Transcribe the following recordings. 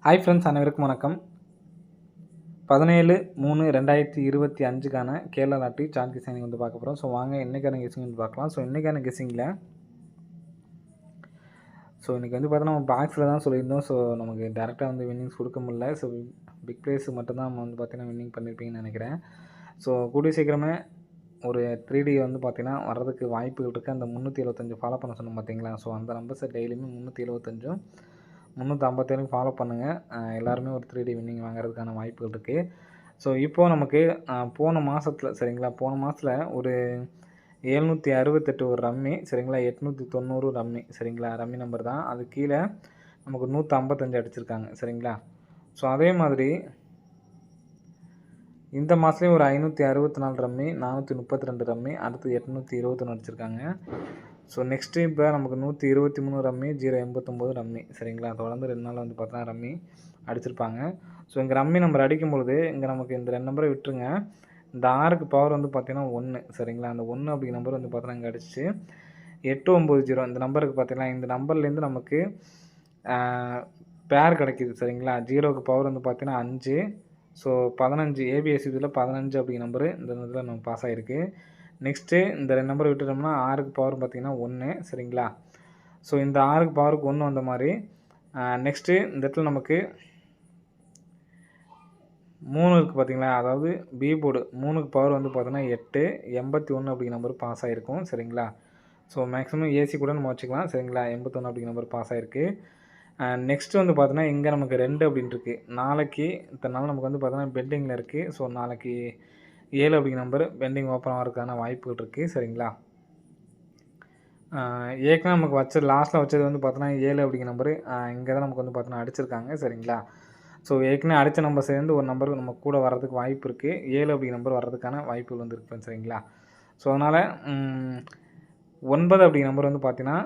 Hi friends, அனைவருக்கும் வணக்கம். 17/3/2025க்கான Kerala lottery chart guessing வந்து பார்க்க போகிறோம். ஸோ வாங்க இன்றைக்கான கெஸிங் வந்து பார்க்கலாம். ஸோ இன்றைக்கான கெஸிங்கில் இன்றைக்கி வந்து பார்த்தோன்னா நம்ம பாக்ஸில் தான் சொல்லியிருந்தோம். ஸோ நமக்கு டேரெக்டாக வந்து வின்னிங்ஸ் கொடுக்க முடியல. ஸோ பிக் ப்ளேஸ் மட்டும்தான் நம்ம வந்து பார்த்தீங்கன்னா வின்னிங் பண்ணியிருப்பீங்கன்னு நினைக்கிறேன். ஸோ கூடிய சீக்கிரமே ஒரு 3D வந்து பார்த்திங்கன்னா வர்றதுக்கு வாய்ப்புகள் இருக்குது. அந்த 375 ஃபாலோ பண்ண சொன்னோம் பார்த்தீங்களா. ஸோ அந்த நம்பர்ஸை டெய்லியுமே 375 357 ஃபாலோ பண்ணுங்கள். எல்லாருமே ஒரு 3D வின்னிங் வாங்குறதுக்கான வாய்ப்புகள் இருக்குது. ஸோ இப்போது நமக்கு போன மாதத்தில் சரிங்களா, போன மாதத்தில் ஒரு 768 ஒரு ரம்மி சரிங்களா, 890 ரம்மி சரிங்களா, ரம்மி நம்பர் தான். அது கீழே நமக்கு 155 அடிச்சிருக்காங்க சரிங்களா. ஸோ அதே மாதிரி இந்த மாதத்துலேயும் ஒரு 564 ரம்மி, 432 ரம்மி, அடுத்து 821 அடிச்சிருக்காங்க. ஸோ நெக்ஸ்ட்டு இப்போ நமக்கு 123 ரம்மி, 089 ரம்மி சரிங்களா. தொடர்ந்து 2 நாள் வந்து பார்த்தா ரம்மி அடிச்சிருப்பாங்க. ஸோ இங்கே ரம்மி நம்பர் அடிக்கும்பொழுது இங்கே நமக்கு இந்த 2 நம்பரை விட்டுருங்க. இந்த 6க்கு பவர் வந்து பார்த்திங்கன்னா 1 சரிங்களா. அந்த 1 அப்படிங்கிற நம்பர் வந்து பார்த்தீங்கன்னா இங்கே அடிச்சு 890 இந்த நம்பருக்கு பார்த்திங்கன்னா இந்த நம்பர்லேருந்து நமக்கு பேர் கிடைக்கிது சரிங்களா. 0க்கு பவர் வந்து பார்த்திங்கன்னா 5. ஸோ 15 ஏபிஎஸ் இதில் 15 அப்படிங்கிற நம்பரு இந்த இதில் நம்ம பாஸ் ஆகிருக்கு. நெக்ஸ்ட்டு இந்த 2 நம்பரை விட்டுட்டோம்னா 6க்கு பவர் பார்த்திங்கன்னா 1 சரிங்களா. ஸோ இந்த 6க்கு பவருக்கு 1 வந்த மாதிரி நெக்ஸ்ட்டு இந்த இடத்துல நமக்கு 3 இருக்குது பார்த்திங்களா. அதாவது பி போர்டு 3க்கு பவர் வந்து பார்த்தோன்னா 8, 81 அப்படிங்கிற நம்பர் பாஸ் ஆகிருக்கும் சரிங்களா. ஸோ மேக்ஸிமம் ஏசி கூட நம்ம வச்சுக்கலாம் சரிங்களா. 81 அப்படிங்கிற நம்பர் பாஸ் ஆகிருக்கு. நெக்ஸ்ட்டு வந்து பார்த்தோன்னா இங்கே நமக்கு 2 அப்படின்னு இருக்குது. நாளைக்கு இத்தனை நாள் நமக்கு வந்து பார்த்தோன்னா பெண்டிங்கில் இருக்குது. ஸோ நாளைக்கு 7 அப்படிங்கிற நம்பர் பெண்டிங் ஓப்பன் ஆகிறதுக்கான வாய்ப்புகள் இருக்குது சரிங்களா. ஏற்கனவே நமக்கு லாஸ்ட்டில் வச்சது வந்து பார்த்தோன்னா 7 அப்படிங்கிற நம்பரு இங்கே தான் நமக்கு வந்து பார்த்தோன்னா அடிச்சிருக்காங்க சரிங்களா. ஸோ ஏற்கனவே அடித்த நம்பர் சேர்ந்து ஒரு நம்பர் நம்ம கூட வர்றதுக்கு வாய்ப்பு இருக்குது. 7 அப்படிங்கிற நம்பர் வர்றதுக்கான வாய்ப்புகள் வந்து இருக்குது சரிங்களா. ஸோ அதனால் 9 அப்படிங்கிற நம்பர் வந்து பார்த்தீங்கன்னா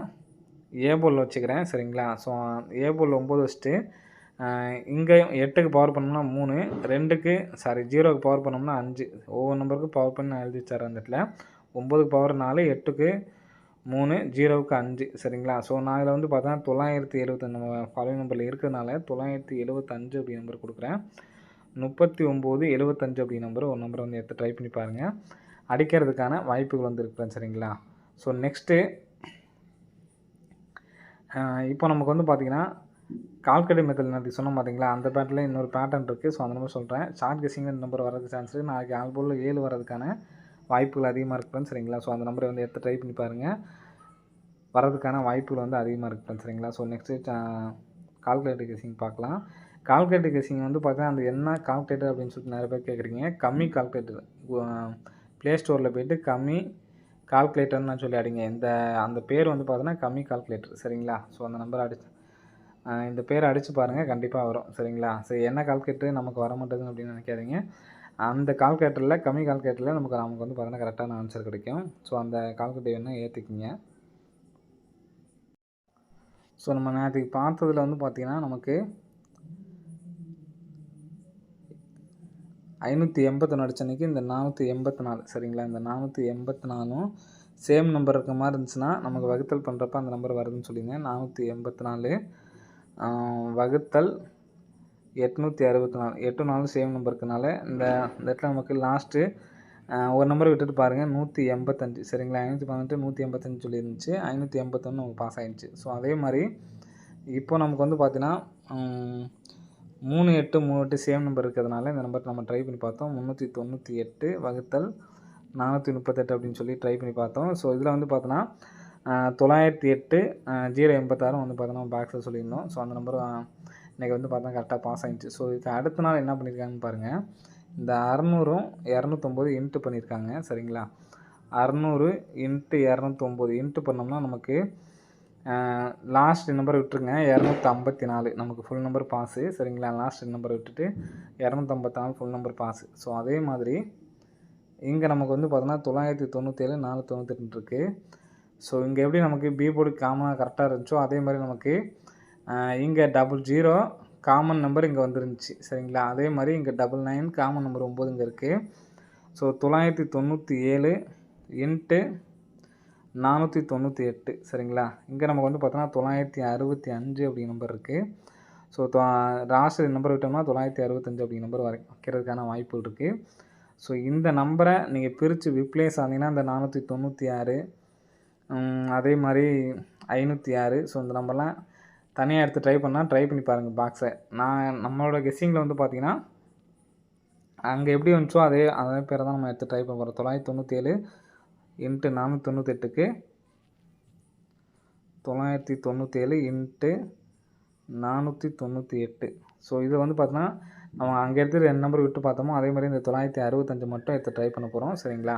ஏ போல் வச்சுக்கிறேன் சரிங்களா. ஸோ ஏ போல் 9 வச்சுட்டு இங்கே 8க்கு பவர் பண்ணோம்னா 3, 0க்கு பவர் பண்ணோம்னா 5, ஒவ்வொரு நம்பருக்கும் பவர் பண்ணி நான் எழுதி வச்சிட்றேன் அந்த இடத்துல. 9க்கு பவர் 4, 8க்கு 3, 0க்கு 5 சரிங்களா. ஸோ நான் இதில் வந்து பார்த்தா 975 நம்ம ஃபாலோயிங் நம்பரில் இருக்கிறதுனால 975 அப்படி நம்பர் கொடுக்குறேன். 3975 அப்படி நம்பர் ஒரு நம்பரை வந்து எடுத்து ட்ரை பண்ணி பாருங்கள். அடிக்கிறதுக்கான வாய்ப்புகள் வந்து இருக்கிறேன் சரிங்களா. ஸோ நெக்ஸ்ட்டு இப்போ நமக்கு வந்து பார்த்திங்கன்னா கால்குலேட்டிவ் மெத்தட் நான் சொன்னோம் பார்த்தீங்களா, அந்த பேட்டர்னில் இன்னொரு பேட்டர்ன் இருக்குது. ஸோ அந்த நம்பர் சொல்கிறேன். ஷார்ட் கெஸிங் இந்த நம்பர் வரதுக்கு சான்ஸ் இருக்குது. நாளைக்கு ஆல்போலில் 7 வரதுக்கான வாய்ப்புகள் அதிகமாக இருக்குன்னு சரிங்களா. ஸோ அந்த நம்பரை வந்து எடுத்து ட்ரை பண்ணி பாருங்கள். வரதுக்கான வாய்ப்புகள் வந்து அதிகமாக இருக்குன்னு சரிங்களா. ஸோ நெக்ஸ்ட்டு கால்குலேட்டிவ் கெஸிங் பார்க்கலாம். கால்குலேட்டிவ் கெஸிங் வந்து பார்த்தா அந்த என்ன கால்குலேட்டர் அப்படின்னு சொல்லிட்டு நிறைய பேர் கேட்குறீங்க. கம்மி கால்குலேட்டர் ப்ளே ஸ்டோரில் போய்ட்டு கம்மி கால்குலேட்டர்னு நான் சொல்லி அடிங்க. அந்த பேர் வந்து பார்த்தோன்னா கம்மி கால்குலேட்டர் சரிங்களா. ஸோ அந்த நம்பர் இந்த பேரை அடித்து பாருங்கள், கண்டிப்பாக வரும் சரிங்களா. சரி, என்ன கால்குலேட்டர் நமக்கு வர மாட்டேங்குது அப்படின்னு நினைக்காதீங்க. அந்த கால்குலேட்டரில் கம்மி கால்குலேட்டரில் நமக்கு வந்து பார்த்தீங்கன்னா கரெக்டான ஆன்சர் கிடைக்கும். ஸோ அந்த கால்குலேட்டர் வேணால் ஏற்றிக்கிங்க. ஸோ நம்ம நேற்றுக்கு பார்த்ததில் வந்து பார்த்திங்கன்னா நமக்கு 581 அடிச்ச அன்றைக்கி இந்த 484 சரிங்களா. இந்த 484 சேம் நம்பர் இருக்க மாதிரி இருந்துச்சுன்னா நமக்கு வகுத்தல் பண்ணுறப்ப அந்த நம்பர் வருதுன்னு சொல்லியிருந்தேன். 484 வகுத்தல் 864 8 4 சேம் நம்பர் இருக்கனால இந்த இடத்துல நமக்கு லாஸ்ட்டு ஒரு நம்பரை விட்டுட்டு பாருங்கள் 185 சரிங்களா. 518 185 சொல்லியிருந்துச்சு. 581 நமக்கு பாஸ் ஆகிடுச்சு. ஸோ அதே மாதிரி இப்போ நமக்கு வந்து பார்த்தீங்கன்னா 3838 சேம் நம்பர் இருக்கிறதுனால இந்த நம்பர் நம்ம ட்ரை பண்ணி பார்த்தோம். 398 வகுத்தல் 438 அப்படின்னு சொல்லி ட்ரை பண்ணி பார்த்தோம். ஸோ இதில் வந்து பார்த்தோன்னா 908 086 வந்து பார்த்தோன்னா பாக்ஸில் சொல்லியிருந்தோம். ஸோ அந்த நம்பர் இன்றைக்கி வந்து பார்த்தா கரெக்டாக பாஸ் ஆகிடுச்சு. ஸோ இதுக்கு அடுத்த நாள் என்ன பண்ணியிருக்காங்கன்னு பாருங்கள். இந்த 600 209 இன்ட்டு பண்ணியிருக்காங்க சரிங்களா. 600 இன்ட்டு 209 இன்ட்டு பண்ணோம்னா நமக்கு லாஸ்ட் நம்பரை விட்டுருங்க 254 நமக்கு ஃபுல் நம்பர் பாஸு சரிங்களா. லாஸ்ட் நம்பரை விட்டுட்டு 254 ஃபுல் நம்பர் பாஸு. ஸோ அதே மாதிரி இங்கே நமக்கு வந்து பார்த்தோன்னா 997 498 இருக்குது. ஸோ இங்கே எப்படி நமக்கு பி போர்டு காமனாக கரெக்டாக இருந்துச்சோ அதே மாதிரி நமக்கு இங்கே 00 காமன் நம்பர் இங்கே வந்துருந்துச்சு சரிங்களா. அதே மாதிரி இங்கே 99 காமன் நம்பர் 9 இங்கே இருக்குது. ஸோ 997 இன்ட்டு 498 சரிங்களா. இங்கே நமக்கு வந்து பார்த்தோன்னா 965 அப்படிங்கிற நம்பர் இருக்குது. ஸோ லாஸ்ட் நம்பர் விட்டோம்னா 965 அப்படிங்கிற நம்பர் வைக்கிறதுக்கான வாய்ப்புகள் இருக்குது. ஸோ இந்த நம்பரை நீங்கள் பிரித்து ரிப்ளேஸ் ஆனீங்கன்னா இந்த 496 அதே மாதிரி 506 ஸோ இந்த நம்பர்லாம் தனியாக எடுத்து ட்ரை பண்ணி பாருங்கள் பாக்ஸை. நம்மளோட கெஸ்ஸிங்கில் வந்து பார்த்தீங்கன்னா அங்கே எப்படி வந்துச்சோ அதே பேரை தான் நம்ம எடுத்து ட்ரை பண்ண போகிறோம். 997 இன்ட்டு 498க்கு 997 இன்ட்டு 498. ஸோ இது வந்து பார்த்தோன்னா நம்ம அங்கே எடுத்து 2 நம்பர் விட்டு பார்த்தோமோ அதே மாதிரி இந்த 965 மட்டும் எடுத்து ட்ரை பண்ண போகிறோம் சரிங்களா.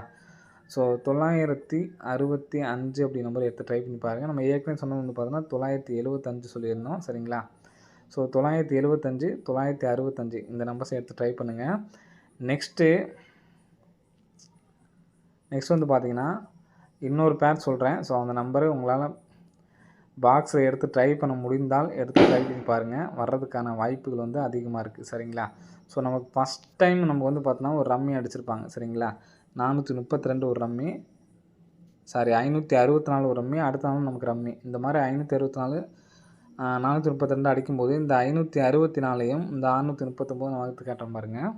ஸோ 965 அப்படி நம்பர் எடுத்து ட்ரை பண்ணி பாருங்கள். நம்ம ஏற்கனவே சொன்னது வந்து பார்த்தோன்னா 975 சொல்லியிருந்தோம் சரிங்களா. ஸோ 975 965 இந்த நம்பர்ஸை எடுத்து ட்ரை பண்ணுங்கள். நெக்ஸ்ட்டு வந்து பார்த்தீங்கன்னா இன்னொரு பேர் சொல்கிறேன். ஸோ அந்த நம்பரை உங்களால் பாக்ஸை எடுத்து ட்ரை பண்ண முடிந்தால் எடுத்து ட்ரை பண்ணி பாருங்கள். வர்றதுக்கான வாய்ப்புகள் வந்து அதிகமாக இருக்குது சரிங்களா. ஸோ நமக்கு ஃபஸ்ட் டைம் நம்ம வந்து பார்த்தோன்னா ஒரு ரம்மி அடிச்சிருப்பாங்க சரிங்களா. 432 ஒரு ரம்மி, 564 ஒரு ரம்மி, அடுத்த நாள் நமக்கு ரம்மி. இந்த மாதிரி 564 432 அடிக்கும்போது இந்த 564ஐயும் இந்த 639 நான் வகுத்து காட்டுறேன் பாருங்கள்.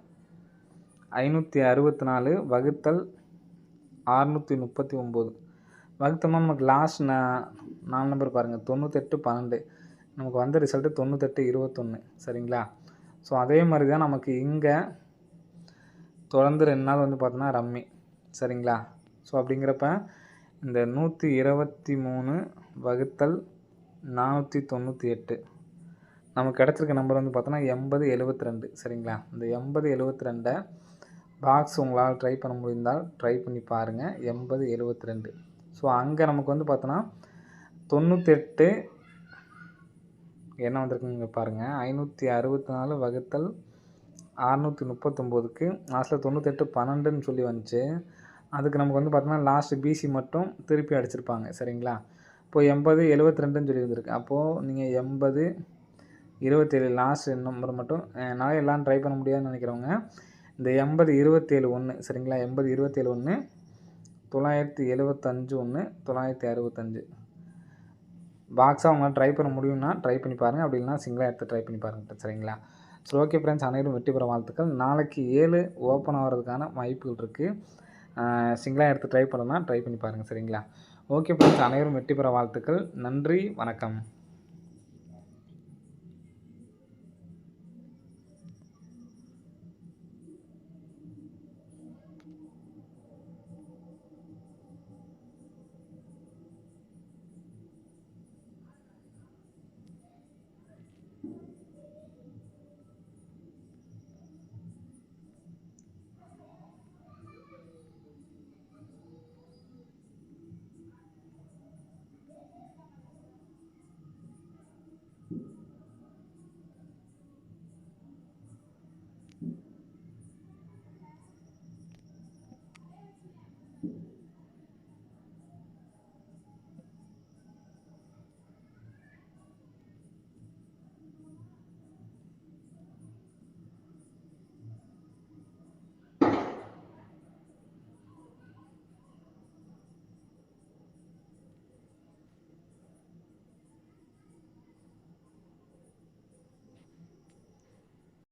564 வகுத்தல் 639 வகுத்தோம்னா நமக்கு லாஸ்ட் 4 நம்பர் பாருங்கள் 98 12 நமக்கு வந்த ரிசல்ட்டு 98 21 சரிங்களா. ஸோ அதே மாதிரி தான் நமக்கு இங்கே தொடர்ந்து 2 நாள் வந்து பார்த்தோன்னா ரம்மி சரிங்களா. ஸோ அப்படிங்கிறப்ப இந்த 123 வகுத்தல் 498 நமக்கு கிடச்சிருக்க நம்பர் வந்து பார்த்தோன்னா 8072 சரிங்களா. இந்த 8072 பாக்ஸ் உங்களால் ட்ரை பண்ண முடிந்தால் ட்ரை பண்ணி பாருங்கள். 8072 ஸோ அங்கே நமக்கு வந்து பார்த்தோன்னா 98 என்ன வந்திருக்குங்க பாருங்கள். 564 வகுத்தல் 639க்கு லாஸ்ட்டில் 98 12ன்னு சொல்லி வந்துச்சு. அதுக்கு நமக்கு வந்து பார்த்தோன்னா லாஸ்ட்டு பிசி மட்டும் திருப்பி அடிச்சிருப்பாங்க சரிங்களா. இப்போது 8072ன்னு சொல்லி வந்திருக்கு. அப்போது நீங்கள் 80 27 லாஸ்ட் நம்பர் மட்டும் என்னால் எல்லாம் ட்ரை பண்ண முடியாதுன்னு நினைக்கிறவங்க இந்த 80 27 1 சரிங்களா. 80 27 1 975 1 965 பாக்ஸாக அவங்களால ட்ரை பண்ண முடியும்னா ட்ரை பண்ணி பாருங்கள். அப்படி இல்லைனா சிங்கிளாக எடுத்து ட்ரை பண்ணி பாருங்கள் சரிங்களா. ஸோ ஓகே ஃப்ரெண்ட்ஸ், அனைவரும் வெற்றி பெற வாழ்த்துக்கள். நாளைக்கு 7 ஓப்பன் ஆகிறதுக்கான வாய்ப்புகள் இருக்குது. சிங்கிளாக எடுத்து ட்ரை பண்ணணும்னா ட்ரை பண்ணி பாருங்கள் சரிங்களா. ஓகே ஃப்ரெண்ட்ஸ், அனைவரும் வெற்றி பெற வாழ்த்துக்கள். நன்றி, வணக்கம்.